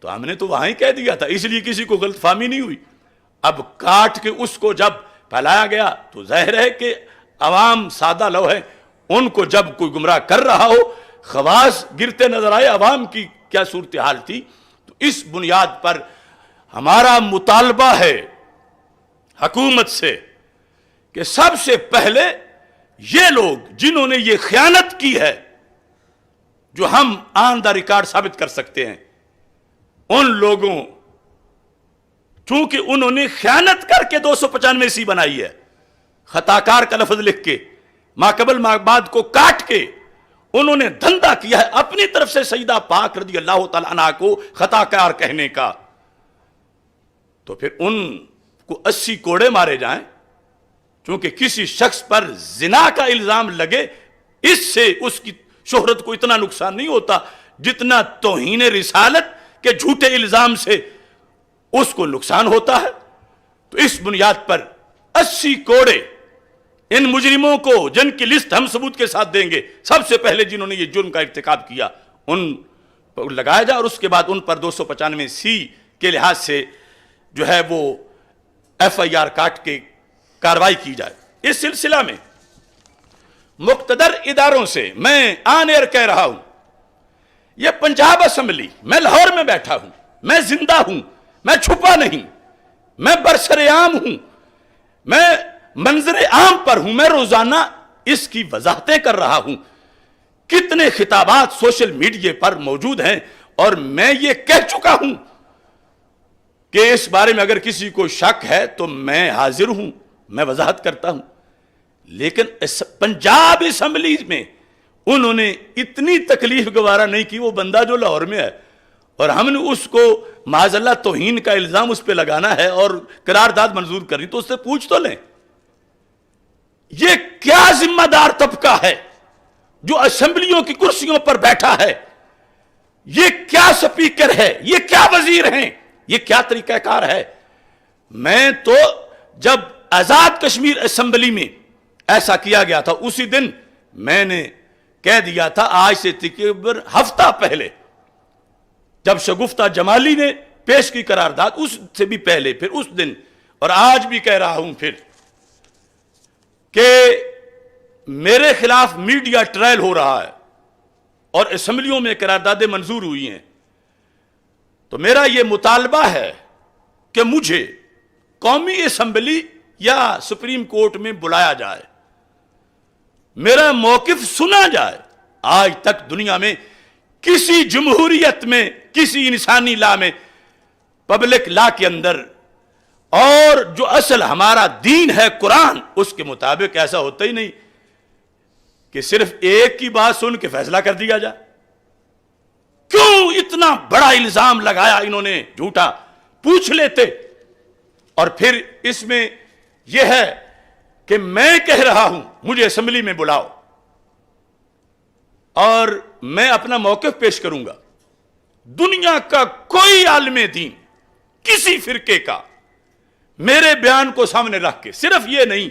تو ہم نے تو وہاں ہی کہہ دیا تھا، اس لیے کسی کو غلط فہمی نہیں ہوئی. اب کاٹ کے اس کو جب پھیلایا گیا تو ظاہر ہے کہ عوام سادہ لو ہے، ان کو جب کوئی گمراہ کر رہا ہو، خواص گرتے نظر آئے عوام کی کیا صورتحال تھی. تو اس بنیاد پر ہمارا مطالبہ ہے حکومت سے کہ سب سے پہلے یہ لوگ جنہوں نے یہ خیانت کی ہے، جو ہم آن دا ریکارڈ ثابت کر سکتے ہیں، ان لوگوں چونکہ انہوں نے خیانت کر کے 295 بنائی ہے، خطا کار کا لفظ لکھ کے، ما قبل ما بعد کو کاٹ کے، انہوں نے دھندا کیا ہے اپنی طرف سے سیدہ پاک رضی اللہ تعالیٰ عنہ کو خطا کار کہنے کا. تو پھر ان کو 80 کوڑے مارے جائیں. چونکہ کسی شخص پر زنا کا الزام لگے، اس سے اس کی شہرت کو اتنا نقصان نہیں ہوتا جتنا توہین رسالت کے جھوٹے الزام سے اس کو نقصان ہوتا ہے. تو اس بنیاد پر 80 کوڑے ان مجرموں کو، جن کی لسٹ ہم ثبوت کے ساتھ دیں گے، سب سے پہلے جنہوں نے یہ جرم کا ارتکاب کیا ان پر لگایا جائے، اور اس کے بعد ان پر 295 کے لحاظ سے جو ہے وہ FIR کاٹ کے کاروائی کی جائے. اس سلسلہ میں مقتدر اداروں سے میں آن ایئر کہہ رہا ہوں، یہ پنجاب اسمبلی، میں لاہور میں بیٹھا ہوں، میں زندہ ہوں، میں چھپا نہیں، میں برسر عام ہوں، میں منظر عام پر ہوں، میں روزانہ اس کی وضاحتیں کر رہا ہوں. کتنے خطابات سوشل میڈیا پر موجود ہیں، اور میں یہ کہہ چکا ہوں کہ اس بارے میں اگر کسی کو شک ہے تو میں حاضر ہوں، میں وضاحت کرتا ہوں. لیکن پنجاب اسمبلی میں انہوں نے اتنی تکلیف گوارا نہیں کی. وہ بندہ جو لاہور میں ہے اور ہم نے اس کو معاذ اللہ توہین کا الزام اس پہ لگانا ہے اور قرارداد منظور کرنی, تو اس سے پوچھ تو لیں یہ کیا ذمہ دار طبقہ ہے جو اسمبلیوں کی کرسیوں پر بیٹھا ہے, یہ کیا سپیکر ہے, یہ کیا وزیر ہیں, یہ کیا طریقہ کار ہے. میں تو جب آزاد کشمیر اسمبلی میں ایسا کیا گیا تھا اسی دن میں نے کہہ دیا تھا, آج سے تقریباً ہفتہ پہلے جب شگفتہ جمالی نے پیش کی قرارداد, اس سے بھی پہلے, پھر اس دن, اور آج بھی کہہ رہا ہوں پھر کہ میرے خلاف میڈیا ٹرائل ہو رہا ہے اور اسمبلیوں میں قراردادیں منظور ہوئی ہیں. تو میرا یہ مطالبہ ہے کہ مجھے قومی اسمبلی یا سپریم کورٹ میں بلایا جائے, میرا موقف سنا جائے. آج تک دنیا میں کسی جمہوریت میں, کسی انسانی لا میں, پبلک لا کے اندر اور جو اصل ہمارا دین ہے قرآن, اس کے مطابق ایسا ہوتا ہی نہیں کہ صرف ایک کی بات سن کے فیصلہ کر دیا جائے. کیوں اتنا بڑا الزام لگایا انہوں نے جھوٹا؟ پوچھ لیتے. اور پھر اس میں یہ ہے کہ میں کہہ رہا ہوں مجھے اسمبلی میں بلاؤ اور میں اپنا موقف پیش کروں گا. دنیا کا کوئی عالم دین کسی فرقے کا میرے بیان کو سامنے رکھ کے, صرف یہ نہیں,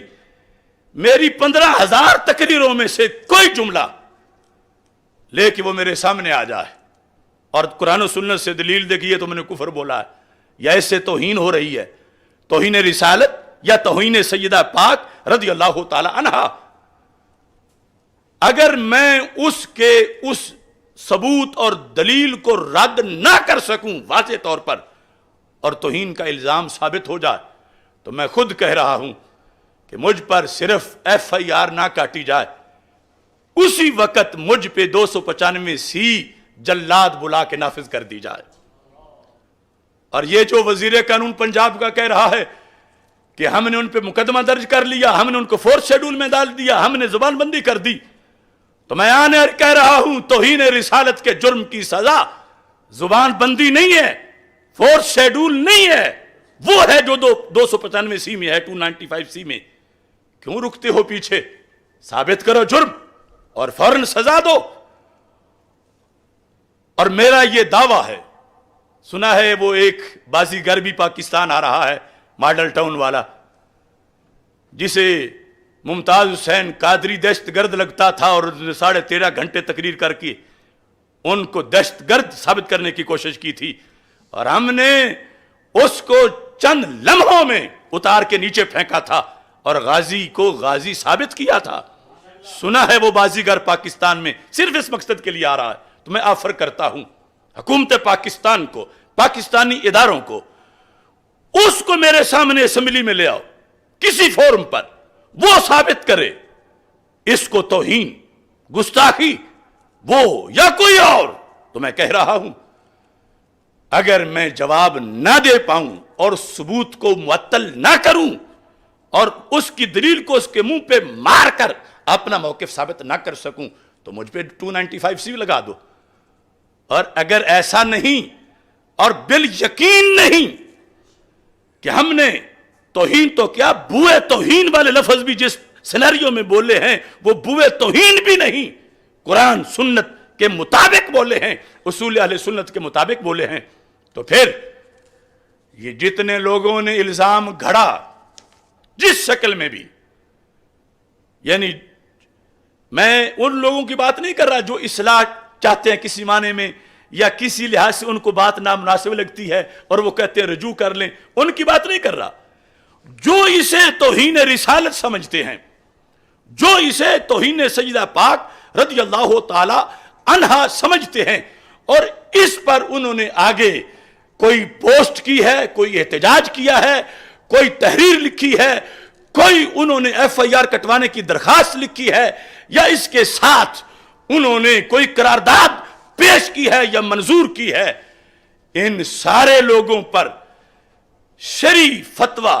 میری 15,000 تقریروں میں سے کوئی جملہ لے کے وہ میرے سامنے آ جائے اور قرآن و سنت سے دلیل دے کہ یہ تو میں نے کفر بولا ہے یا اس سے توہین ہو رہی ہے, توہین رسالت یا توہین سیدہ پاک رضی اللہ تعالی عنہا. اگر میں اس کے اس ثبوت اور دلیل کو رد نہ کر سکوں واضح طور پر اور توہین کا الزام ثابت ہو جائے, تو میں خود کہہ رہا ہوں کہ مجھ پر صرف FIR نہ کاٹی جائے, اسی وقت مجھ پہ 295C جلاد بلا کے نافذ کر دی جائے. اور یہ جو وزیر قانون پنجاب کا کہہ رہا ہے کہ ہم نے ان پہ مقدمہ درج کر لیا, ہم نے ان کو 4th شیڈول میں ڈال دیا, ہم نے زبان بندی کر دی, تو میں آنے کہہ رہا ہوں توہین رسالت کے جرم کی سزا زبان بندی نہیں ہے, 4th شیڈول نہیں ہے, وہ ہے جو 295C میں ہے, 295C میں. کیوں رکتے ہو پیچھے؟ ثابت کرو جرم اور فوراً سزا دو. اور میرا یہ دعویٰ ہے, سنا ہے وہ ایک بازیگر بھی پاکستان آ رہا ہے, ماڈل ٹاؤن والا, جسے ممتاز حسین قادری دہشت گرد لگتا تھا اور 13.5 گھنٹے تقریر کر کے ان کو دہشت گرد ثابت کرنے کی کوشش کی تھی, اور ہم نے اس کو چند لمحوں میں اتار کے نیچے پھینکا تھا اور غازی کو غازی ثابت کیا تھا. سنا ہے وہ بازیگر پاکستان میں صرف اس مقصد کے لیے آ رہا ہے. تو میں آفر کرتا ہوں حکومت پاکستان کو, پاکستانی اداروں کو, اس کو میرے سامنے اسمبلی میں لے آؤ کسی فورم پر, وہ ثابت کرے اس کو توہین, گستاخی, وہ یا کوئی اور. تو میں کہہ رہا ہوں اگر میں جواب نہ دے پاؤں اور ثبوت کو معطل نہ کروں اور اس کی دلیل کو اس کے منہ پہ مار کر اپنا موقف ثابت نہ کر سکوں تو مجھ پہ 295C لگا دو. اور اگر ایسا نہیں اور بال یقین نہیں کہ ہم نے توہین تو کیا, بوئے توہین والے لفظ بھی جس سینیریو میں بولے ہیں وہ بوئے توہین بھی نہیں, قرآن سنت کے مطابق بولے ہیں, اصول اہل سنت کے مطابق بولے ہیں, تو پھر یہ جتنے لوگوں نے الزام گھڑا جس شکل میں بھی, یعنی میں ان لوگوں کی بات نہیں کر رہا جو اصلاح چاہتے ہیں کسی معنی میں یا کسی لحاظ سے ان کو بات نامناسب لگتی ہے اور وہ کہتے ہیں رجوع کر لیں, ان کی بات نہیں کر رہا. جو اسے توہین رسالت سمجھتے ہیں, جو اسے توہین سیدہ پاک رضی اللہ تعالی عنہا سمجھتے ہیں اور اس پر انہوں نے آگے کوئی پوسٹ کی ہے, کوئی احتجاج کیا ہے, کوئی تحریر لکھی ہے, کوئی انہوں نے FIR کٹوانے کی درخواست لکھی ہے, یا اس کے ساتھ انہوں نے کوئی قرارداد پیش کی ہے یا منظور کی ہے, ان سارے لوگوں پر شرعی فتویٰ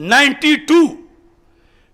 92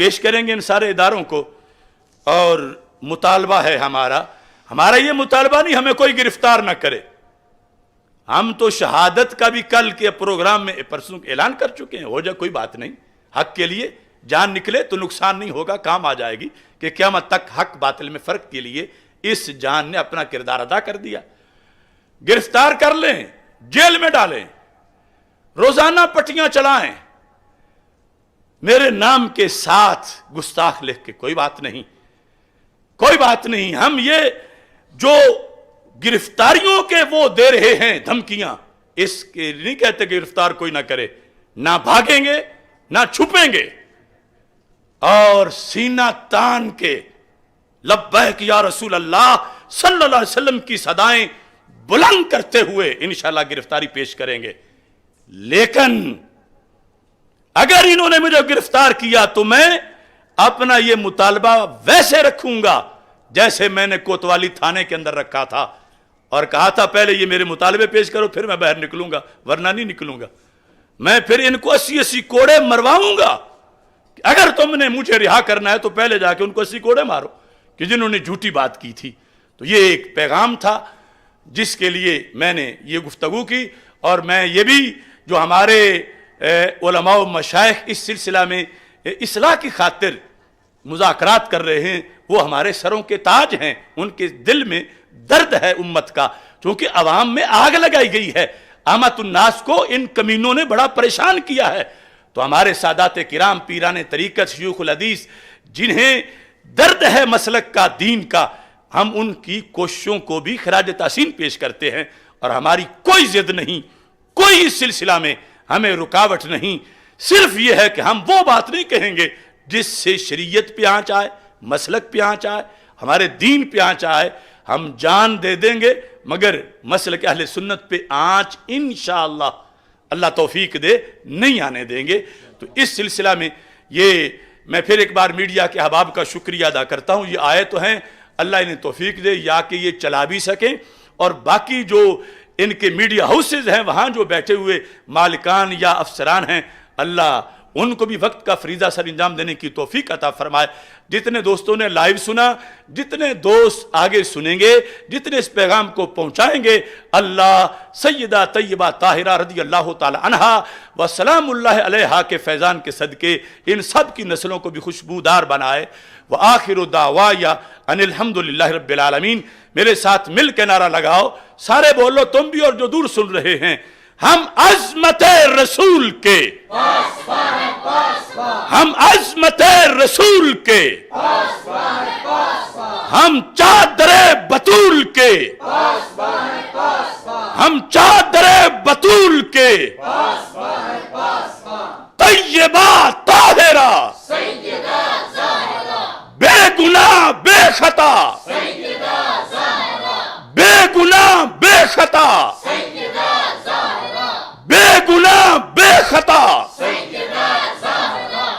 پیش کریں گے ان سارے اداروں کو، اور مطالبہ ہے ہمارا یہ مطالبہ نہیں ہمیں کوئی گرفتار نہ کرے، ہم تو شہادت کا بھی کل کے پروگرام میں پرسوں اعلان کر چکے ہیں، ہو جائے کوئی بات نہیں، حق کے لیے جان نکلے تو نقصان نہیں ہوگا، کام آ جائے گی کہ قیامت تک حق باطل میں فرق کے لیے اس جان نے اپنا کردار ادا کر دیا۔ گرفتار کر لیں، جیل میں ڈالیں، روزانہ پٹیاں چلائیں، میرے نام کے ساتھ گستاخ لکھ کے کوئی بات نہیں، کوئی بات نہیں۔ ہم یہ جو گرفتاریوں کے وہ دے رہے ہیں دھمکیاں، اس کے نہیں کہتے کہ گرفتار کوئی نہ کرے، نہ بھاگیں گے نہ چھپیں گے، اور سینہ تان کے لبیک یا رسول اللہ صلی اللہ علیہ وسلم کی صدائیں بلند کرتے ہوئے انشاءاللہ گرفتاری پیش کریں گے۔ لیکن اگر انہوں نے مجھے گرفتار کیا تو میں اپنا یہ مطالبہ ویسے رکھوں گا جیسے میں نے کوتوالی تھانے کے اندر رکھا تھا، اور کہا تھا پہلے یہ میرے مطالبے پیش کرو پھر میں باہر نکلوں گا، ورنہ نہیں نکلوں گا۔ میں پھر ان کو 80 کوڑے مرواؤں گا، اگر تم نے مجھے رہا کرنا ہے تو پہلے جا کے ان کو 80 کوڑے مارو کہ جنہوں نے جھوٹی بات کی تھی۔ تو یہ ایک پیغام تھا جس کے لیے میں نے یہ گفتگو کی، اور میں یہ بھی جو ہمارے علماء و مشائخ اس سلسلہ میں اصلاح کی خاطر مذاکرات کر رہے ہیں، وہ ہمارے سروں کے تاج ہیں، ان کے دل میں درد ہے امت کا، چونکہ عوام میں آگ لگائی گئی ہے، عامت الناس کو ان کمینوں نے بڑا پریشان کیا ہے۔ تو ہمارے سادات کرام پیران طریقت شیوخ الحدیث جنہیں درد ہے مسلک کا دین کا، ہم ان کی کوششوں کو بھی خراج تحسین پیش کرتے ہیں، اور ہماری کوئی ضد نہیں، کوئی اس سلسلہ میں ہمیں رکاوٹ نہیں، صرف یہ ہے کہ ہم وہ بات نہیں کہیں گے جس سے شریعت پہ آنچ آئے، مسلک پہ آنچ آئے، ہمارے دین پہ آنچ آئے۔ ہم جان دے دیں گے مگر مسلک اہل سنت پہ آنچ انشاءاللہ اللہ توفیق دے نہیں آنے دیں گے۔ تو اس سلسلہ میں یہ میں پھر ایک بار میڈیا کے احباب کا شکریہ ادا کرتا ہوں، یہ آئے تو ہیں، اللہ انہیں توفیق دے یا کہ یہ چلا بھی سکیں، اور باقی جو ان کے میڈیا ہاؤسز ہیں وہاں جو بیٹھے ہوئے مالکان یا افسران ہیں، اللہ ان کو بھی وقت کا فریضہ سر انجام دینے کی توفیق عطا فرمائے۔ جتنے دوستوں نے لائیو سنا، جتنے دوست آگے سنیں گے، جتنے اس پیغام کو پہنچائیں گے، اللہ سیدہ طیبہ طاہرہ رضی اللہ تعالی عنہا و سلام اللہ علیہا کے فیضان کے صدقے ان سب کی نسلوں کو بھی خوشبودار بنائے۔ وآخر دعوایا ان الحمدللہ رب العالمین۔ میرے ساتھ مل کے نعرہ لگاؤ، سارے بولو، تم بھی اور جو دور سن رہے ہیں، ہم عظمت رسول کے، ہم عظمت رسول کے، ہم چادر بطول کے، ہم چادر بطول کے، طیبہ طاہرہ، بے گناہ بے خطا، بے گناہ بے خطا، بے گناہ بے خطا،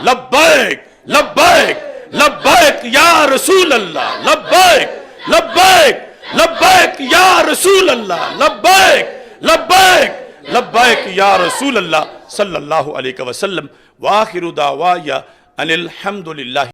لبیک لبیک لبیک یا رسول اللہ، لبیک لبیک لبیک یا رسول اللہ، لبیک لبیک لبیک یا رسول اللہ صلی اللہ علیہ وسلم۔ وآخر دعوایا ان الحمدللہ